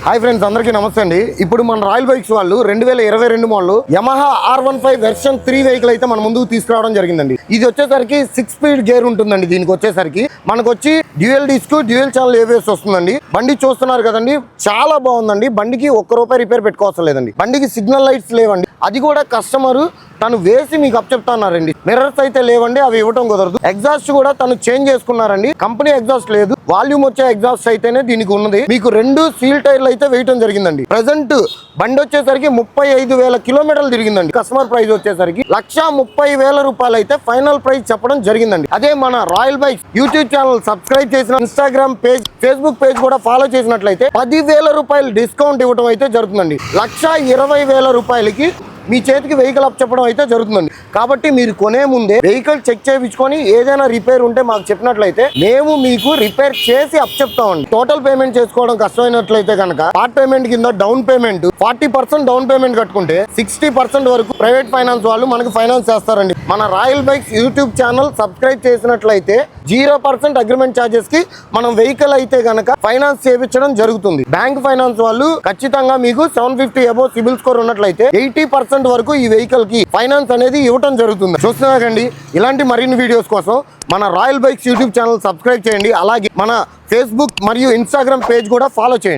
Hi friends, అందరికీ నమస్తే అండి. ఇప్పుడు మన రాయల్ బైక్స్ వాళ్ళు 2022 model Yamaha R15 version 3 vehicle అయితే మన ముందుకు తీసుకురావడం జరిగిందండి. ఇది వచ్చేసరికి 6 స్పీడ్ గేర్ ఉంటుందండి. దీనికి వచ్చేసరికి మనకు వచ్చి dual disc, dual channel ABS వస్తుందండి. బండి చూస్తున్నారు కదండి, చాలా బాగుందండి. బండికి ₹1 రిపేర్ పెట్టుకోవసం లేదండి. బండికి సిగ్నల్ లైట్స్ లేవండి, అది కూడా కస్టమర్ తను వేసి మీకు అప్పచెప్తాన్నారండి. మిర్రర్స్ అయితే లేవండి, అవి ఇవ్వటం కుదరదు. ఎగ్జాస్ట్ కూడా తను చేంజ్ చేసుకున్నారండి. కంపెనీ ఎగ్జాస్ట్ లేదు, వాల్యూమ్ వచ్చే ఎగ్జాస్ట్ అయితేనే దీనికి ఉన్నది. మీకు 2 సీల్ టైర్లు అయితే వేయటం జరిగిందండి. ప్రెసెంట్ బండి వచ్చేసరికి 35,000 కిలోమీటర్లు తిరిగిందండి. కస్టమర్ ప్రైస్ వచ్చేసరికి ₹130,000 అయితే ఫైనల్ ప్రైస్ చెప్పడం జరిగిందండి. అదే మన royal bikes YouTube channel subscribe చేసిన, ఇన్స్టాగ్రామ్ పేజ్, ఫేస్బుక్ పేజ్ కూడా ఫాలో చేసినట్లయితే ₹10,000 డిస్కౌంట్ ఇవ్వడం అయితే జరుగుతుందండి. ₹120,000కి మీ చేతికి వెహికల్ అప్ చెప్పడం అయితే జరుగుతుందండి. కాబట్టి మీరు కొనే ముందే వెహికల్ చెక్ చేయించుకొని ఏదైనా రిపేర్ ఉంటే మాకు చెప్పినట్లయితే మేము మీకు రిపేర్ చేసి అప్ చెప్తామండి. టోటల్ పేమెంట్ చేసుకోవడం కష్టమైనట్లయితే కనుక పార్ట్ పేమెంట్ కింద డౌన్ పేమెంట్ 40% డౌన్ పేమెంట్ కట్టుకుంటే 60% వరకు ప్రైవేట్ ఫైనాన్స్ వాళ్ళు మనకు ఫైనాన్స్ చేస్తారండి. మన royal bikes YouTube channel subscribe చేసినట్లయితే 0% అగ్రిమెంట్ ఛార్జెస్ కి మనం వెహికల్ అయితే కనుక ఫైనాన్స్ చేయించడం జరుగుతుంది. బ్యాంక్ ఫైనాన్స్ వాళ్ళు ఖచ్చితంగా మీకు 750 అబోవ్ సిబిల్ స్కోర్ ఉన్నట్లయితే 80% వరకు ఈ వెహికల్ కి ఫైనాన్స్ అనేది ఇవ్వడం జరుగుతుంది. చూస్తున్నారండి, ఇలాంటి మరిన్ని వీడియోస్ కోసం మన royal bikes YouTube channel subscribe చేయండి. అలాగే మన ఫేస్బుక్ మరియు ఇన్స్టాగ్రామ్ పేజ్ కూడా ఫాలో చేయండి.